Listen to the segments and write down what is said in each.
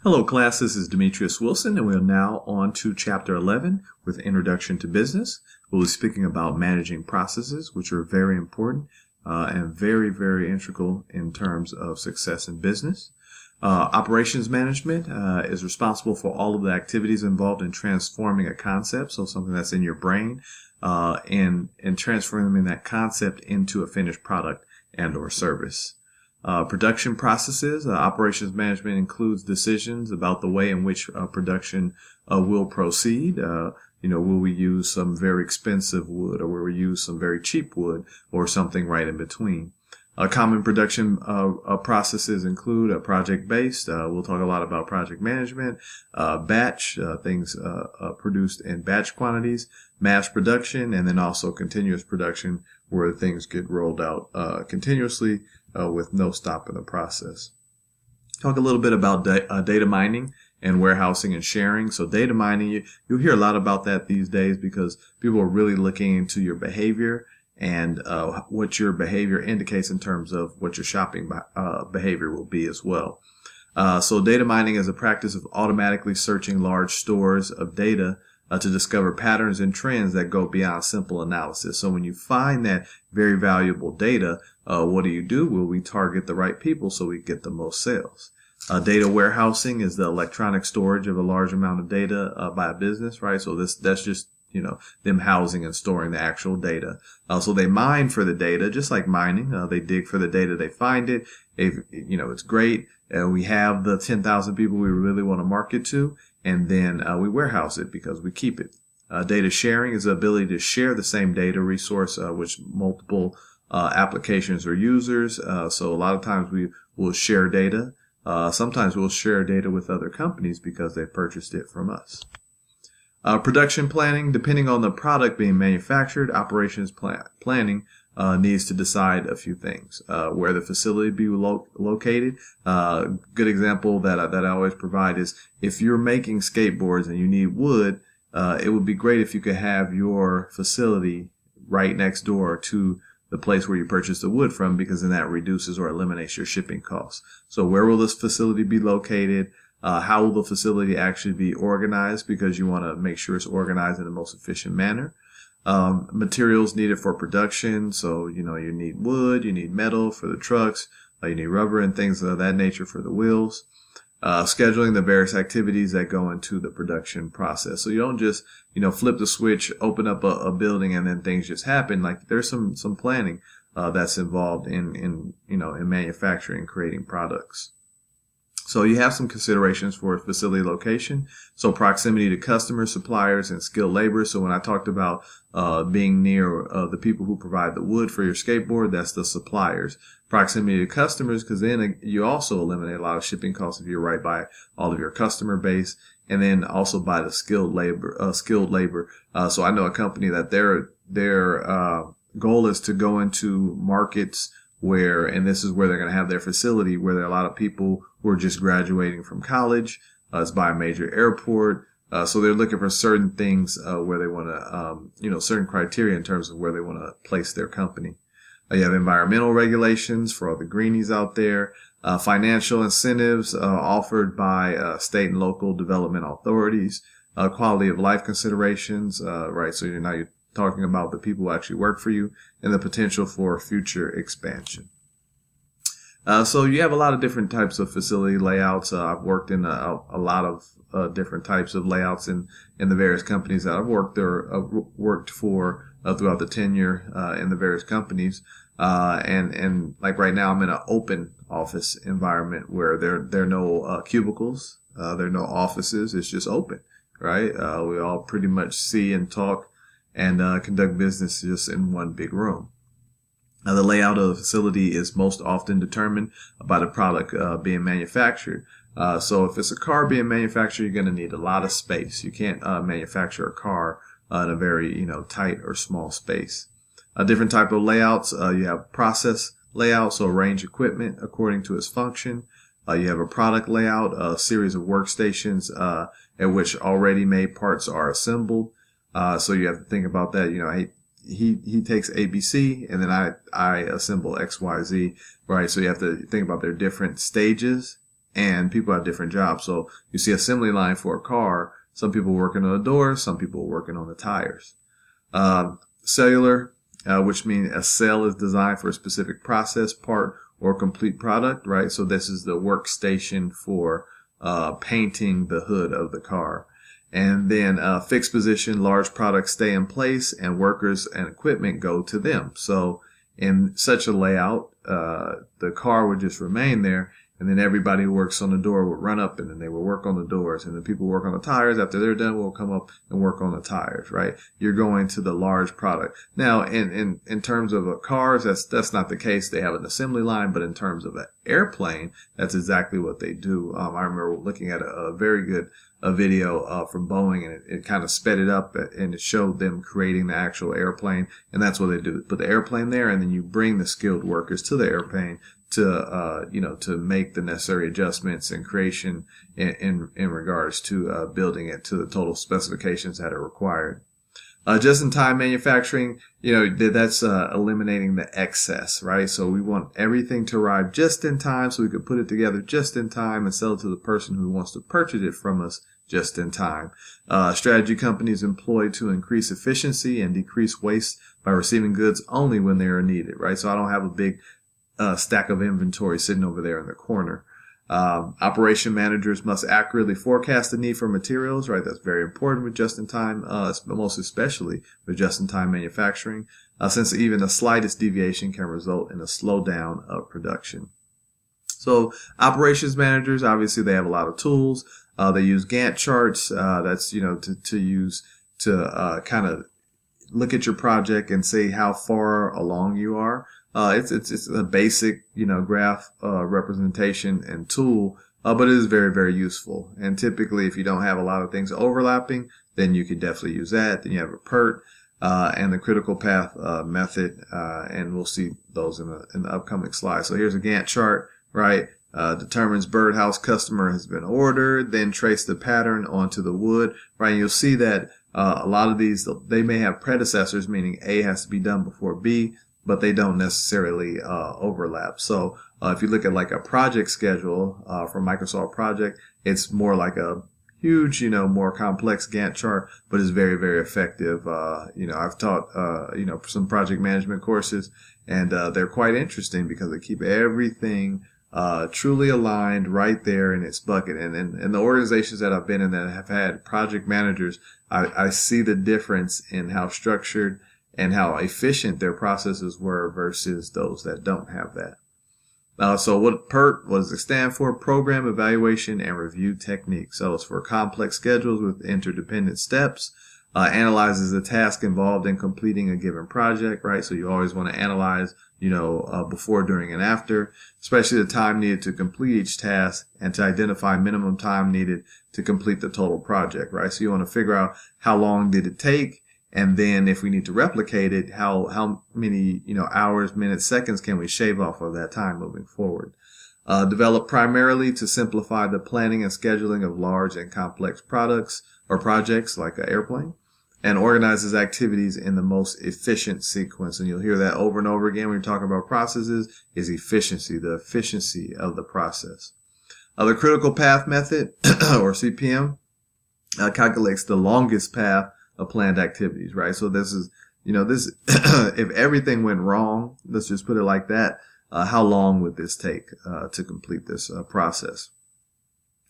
Hello class, this is Demetrius Wilson and we're now on to Chapter 11 with Introduction to Business. We'll be speaking about managing processes, which are very important and very, very integral in terms of success in business. Operations management is responsible for all of the activities involved in transforming a concept, so something that's in your brain, and transforming that concept into a finished product and or service. Production processes. Operations management includes decisions about the way in which production will proceed. Will we use some very expensive wood, or will we use some very cheap wood, or something right in between? Common production processes include project-based. We'll talk a lot about project management, batch, things produced in batch quantities, mass production, and then also continuous production, where things get rolled out continuously with no stop in the process. Talk a little bit about data mining and warehousing and sharing. So data mining, you'll hear a lot about that these days because people are really looking into your behavior and what your behavior indicates in terms of what your shopping behavior will be as well. So data mining is a practice of automatically searching large stores of data to discover patterns and trends that go beyond simple analysis. So when you find that very valuable data, what do? Well, we target the right people so we get the most sales. Data warehousing is the electronic storage of a large amount of data by a business, right? So that's just them housing and storing the actual data. So they mine for the data, just like mining. They dig for the data, they find it. It's great. We have the 10,000 people we really want to market to, and then we warehouse it because we keep it. Data sharing is the ability to share the same data resource with multiple applications or users. So a lot of times we will share data. Sometimes we'll share data with other companies because they purchased it from us. Production planning, depending on the product being manufactured, operations planning needs to decide a few things. Where the facility be located. Good example that I always provide is if you're making skateboards and you need wood, it would be great if you could have your facility right next door to the place where you purchase the wood from, because then that reduces or eliminates your shipping costs. So where will this facility be located? How will the facility actually be organized? Because you want to make sure it's organized in the most efficient manner. Materials needed for production. So, you need wood, you need metal for the trucks, you need rubber and things of that nature for the wheels. Scheduling the various activities that go into the production process. So you don't just, flip the switch, open up a building and then things just happen. Like there's some planning, that's involved in manufacturing, creating products. So you have some considerations for facility location. So proximity to customers, suppliers, and skilled labor. So when I talked about being near the people who provide the wood for your skateboard, that's the suppliers. Proximity to customers, because then you also eliminate a lot of shipping costs if you're right by all of your customer base, and then also by the skilled labor. So I know a company that their goal is to go into markets where, and this is where they're going to have their facility, where there are a lot of people who are just graduating from college. It's by a major airport. So they're looking for certain things where they want to, certain criteria in terms of where they want to place their company. You have environmental regulations for all the greenies out there. Financial incentives offered by state and local development authorities. Quality of life considerations, right? So you're talking about the people who actually work for you, and the potential for future expansion. So you have a lot of different types of facility layouts. I've worked in a lot of different types of layouts in the various companies that I've worked for throughout the tenure in the various companies. And like right now, I'm in an open office environment where there are no cubicles, there are no offices. It's just open, right? We all pretty much see and talk and conduct business just in one big room. Now, the layout of the facility is most often determined by the product being manufactured. So if it's a car being manufactured, you're going to need a lot of space. You can't manufacture a car in a very tight or small space. Different type of layouts. You have process layout, so arrange equipment according to its function. You have a product layout, a series of workstations at which already made parts are assembled. So you have to think about that. He takes ABC and then I assemble XYZ, right? So you have to think about their different stages and people have different jobs. So you see assembly line for a car, some people working on the doors, some people working on the tires. Cellular, which means a cell is designed for a specific process, part, or complete product, right? So this is the workstation for painting the hood of the car. And then fixed position, large products stay in place and workers and equipment go to them. So in such a layout, the car would just remain there, and then everybody who works on the door would run up and then they would work on the doors, and the people who work on the tires, after they're done, will come up and work on the tires, right? You're going to the large product. Now, in terms of cars, that's not the case. They have an assembly line, but in terms of an airplane, that's exactly what they do. I remember looking at a very good video from Boeing, and it kind of sped it up, and it showed them creating the actual airplane, and that's what they do. Put the airplane there, and then you bring the skilled workers to the airplane to make the necessary adjustments and creation in regards to building it to the total specifications that are required. Just-in-time manufacturing, that's eliminating the excess, right? So we want everything to arrive just in time so we could put it together just in time and sell it to the person who wants to purchase it from us just in time. Strategy companies employ to increase efficiency and decrease waste by receiving goods only when they are needed, right? So I don't have a big stack of inventory sitting over there in the corner. Operation managers must accurately forecast the need for materials, right? That's very important with just-in-time, most especially with just-in-time manufacturing, since even the slightest deviation can result in a slowdown of production. So operations managers, obviously they have a lot of tools. They use Gantt charts. That's, to use to kind of look at your project and see how far along you are. It's a basic, graph representation and tool, but it is very, very useful. And typically, if you don't have a lot of things overlapping, then you could definitely use that. Then you have a PERT and the critical path method, and we'll see those in the upcoming slide. So here's a Gantt chart, right? Determines birdhouse customer has been ordered, then trace the pattern onto the wood, right? And you'll see that a lot of these, they may have predecessors, meaning A has to be done before B, but they don't necessarily overlap. So if you look at like a project schedule from Microsoft Project, it's more like a huge, more complex Gantt chart, but it's very, very effective. I've taught, some project management courses, and they're quite interesting because they keep everything truly aligned right there in its bucket. And the organizations that I've been in that have had project managers, I see the difference in how structured and how efficient their processes were versus those that don't have that. So what PERT was it stand for? Program Evaluation and Review Technique. So it's for complex schedules with interdependent steps. Analyzes the task involved in completing a given project, right? So you always want to analyze, before, during, and after, especially the time needed to complete each task and to identify minimum time needed to complete the total project, right? So you want to figure out how long did it take, and then if we need to replicate it, how many, hours, minutes, seconds can we shave off of that time moving forward? Developed primarily to simplify the planning and scheduling of large and complex products or projects like an airplane, and organizes activities in the most efficient sequence. And you'll hear that over and over again when you're talking about processes, is efficiency, the efficiency of the process. The critical path method, or CPM, calculates the longest path of planned activities, right? So this is, if everything went wrong, let's just put it like that, how long would this take to complete this process?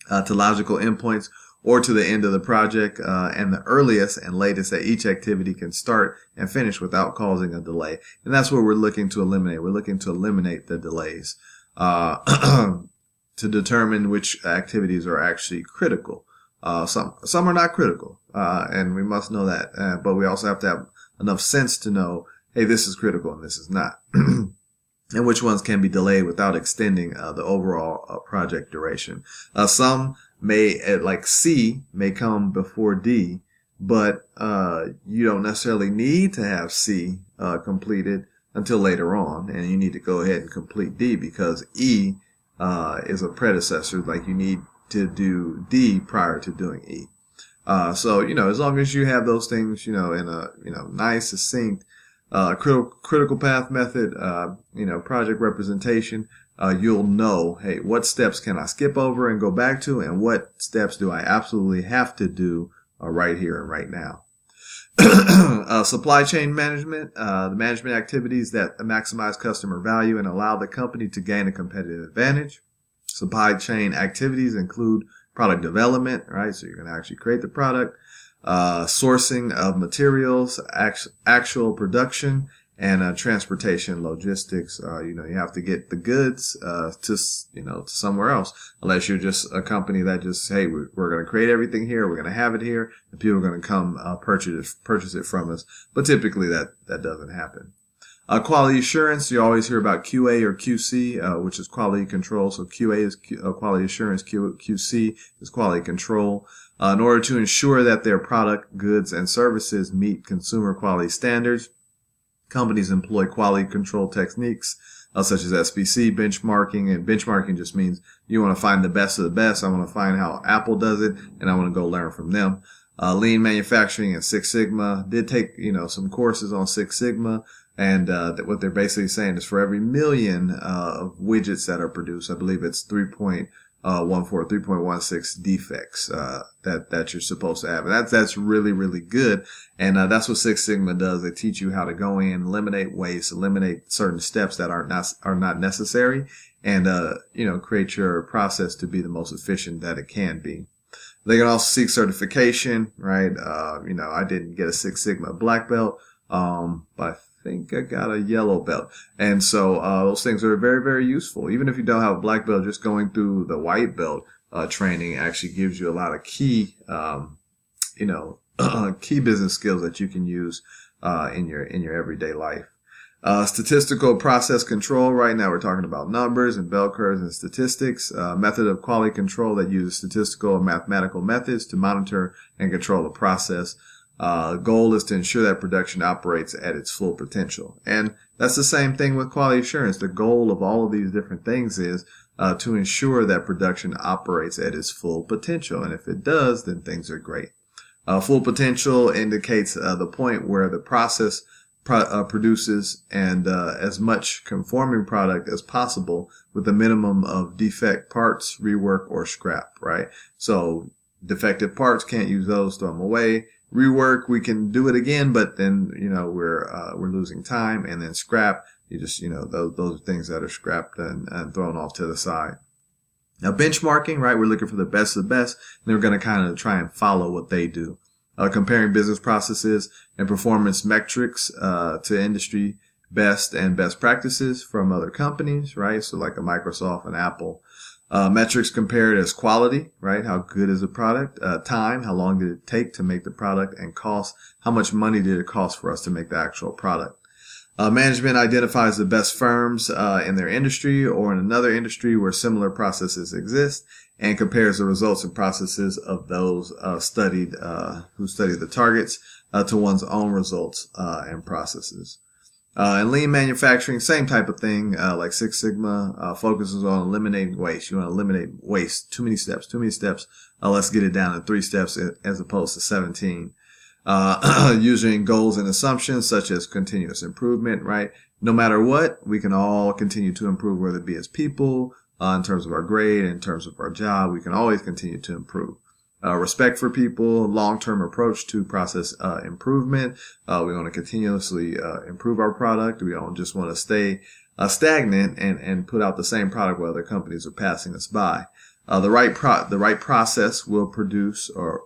To logical endpoints or to the end of the project, and the earliest and latest that each activity can start and finish without causing a delay. And that's what we're looking to eliminate. We're looking to eliminate the delays to determine which activities are actually critical. Some are not critical, and we must know that. But we also have to have enough sense to know, hey, this is critical and this is not. And which ones can be delayed without extending the overall project duration. Some may, like C, may come before D, but you don't necessarily need to have C completed until later on, and you need to go ahead and complete D because E is a predecessor. Like you need to do D prior to doing E. So as long as you have those things, in a nice, succinct, critical path method, project representation, you'll know, hey, what steps can I skip over and go back to, and what steps do I absolutely have to do right here and right now. Supply chain management, the management activities that maximize customer value and allow the company to gain a competitive advantage. Supply chain activities include product development, right? So you're going to actually create the product, sourcing of materials, actual production, and transportation, logistics. You have to get the goods to somewhere else, unless you're just a company that just, hey, we're going to create everything here, we're going to have it here, and people are going to come purchase it from us. But typically that doesn't happen. Quality assurance, you always hear about QA or QC, which is quality control. So QA is quality assurance, QC is quality control. In order to ensure that their product, goods, and services meet consumer quality standards, companies employ quality control techniques such as SPC, benchmarking, and benchmarking just means you want to find the best of the best. I want to find how Apple does it, and I want to go learn from them. Lean manufacturing and Six Sigma. Did take some courses on Six Sigma, and what they're basically saying is for every million of widgets that are produced, I believe it's 3.16 defects that you're supposed to have. And that's really, really good. And that's what Six Sigma does. They teach you how to go in, eliminate waste, eliminate certain steps that are not necessary, and create your process to be the most efficient that it can be. They can also seek certification, right? I didn't get a Six Sigma black belt, but I think I got a yellow belt. And so those things are very, very useful. Even if you don't have a black belt, just going through the white belt training actually gives you a lot of key key business skills that you can use in your everyday life. Statistical process control. Right now we're talking about numbers and bell curves and statistics. Method of quality control that uses statistical and mathematical methods to monitor and control the process. Goal is to ensure that production operates at its full potential. And that's the same thing with quality assurance. The goal of all of these different things is to ensure that production operates at its full potential. And if it does, then things are great. Full potential indicates the point where the process produces and as much conforming product as possible with a minimum of defect parts, rework, or scrap, right? So defective parts, can't use those, throw them away. Rework, we can do it again, but then, we're losing time. And then scrap, you just, those are things that are scrapped and thrown off to the side. Now, benchmarking, right? We're looking for the best of the best, and we're going to kind of try and follow what they do. Comparing business processes and performance metrics to industry best and best practices from other companies, right? So like a Microsoft and Apple. Metrics compared as quality, right? How good is the product? Time, how long did it take to make the product? And cost, how much money did it cost for us to make the actual product? Management identifies the best firms in their industry or in another industry where similar processes exist and compares the results and processes of those who studied the targets to one's own results and processes. And lean manufacturing, same type of thing, like Six Sigma, focuses on eliminating waste. You want to eliminate waste. Too many steps. Let's get it down to 3 steps as opposed to 17. Using goals and assumptions such as continuous improvement, right? No matter what, we can all continue to improve, whether it be as people, in terms of our grade, in terms of our job, we can always continue to improve. Respect for people, long-term approach to process improvement. We want to continuously improve our product. We don't just want to stay stagnant and put out the same product while other companies are passing us by. The right process will produce the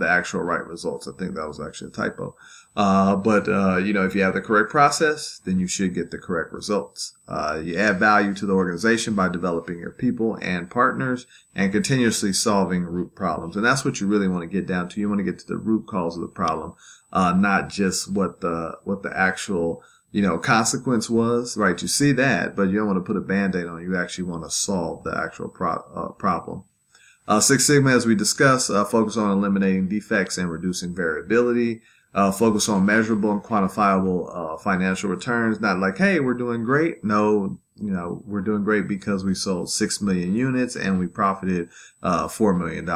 actual right results. I think that was actually a typo. But if you have the correct process, then you should get the correct results. You add value to the organization by developing your people and partners and continuously solving root problems. And that's what you really want to get down to. You want to get to the root cause of the problem, not just what the actual, consequence was, right? You see that, but you don't want to put a Band-Aid on it. You actually want to solve the actual problem. Six Sigma, as we discussed, focus on eliminating defects and reducing variability. Focus on measurable and quantifiable financial returns. Not like, hey, we're doing great. No, we're doing great because we sold 6 million units and we profited $4 million.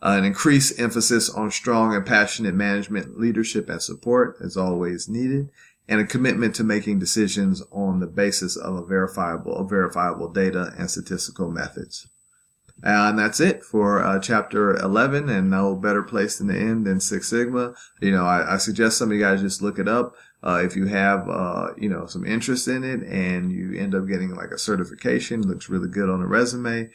An increased emphasis on strong and passionate management, leadership, and support is always needed. and a commitment to making decisions on the basis of verifiable data and statistical methods. And that's it for chapter 11, and no better place in the end than Six Sigma. I suggest some of you guys just look it up. If you have, some interest in it and you end up getting like a certification, looks really good on a resume,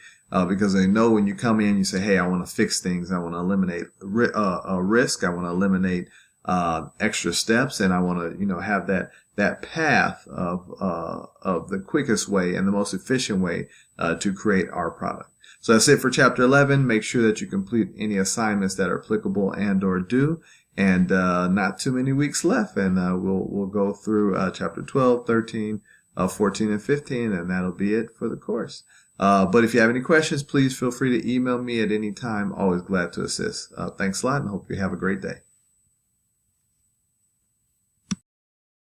because they know when you come in, you say, hey, I want to fix things. I want to eliminate risk. I want to eliminate extra steps, and I want to, have that path of the quickest way and the most efficient way to create our product. So that's it for chapter 11. Make sure that you complete any assignments that are applicable and or due, and not too many weeks left. And we'll go through chapter 12, 13, 14, and 15, and that'll be it for the course. But if you have any questions, please feel free to email me at any time. Always glad to assist. Thanks a lot, and hope you have a great day.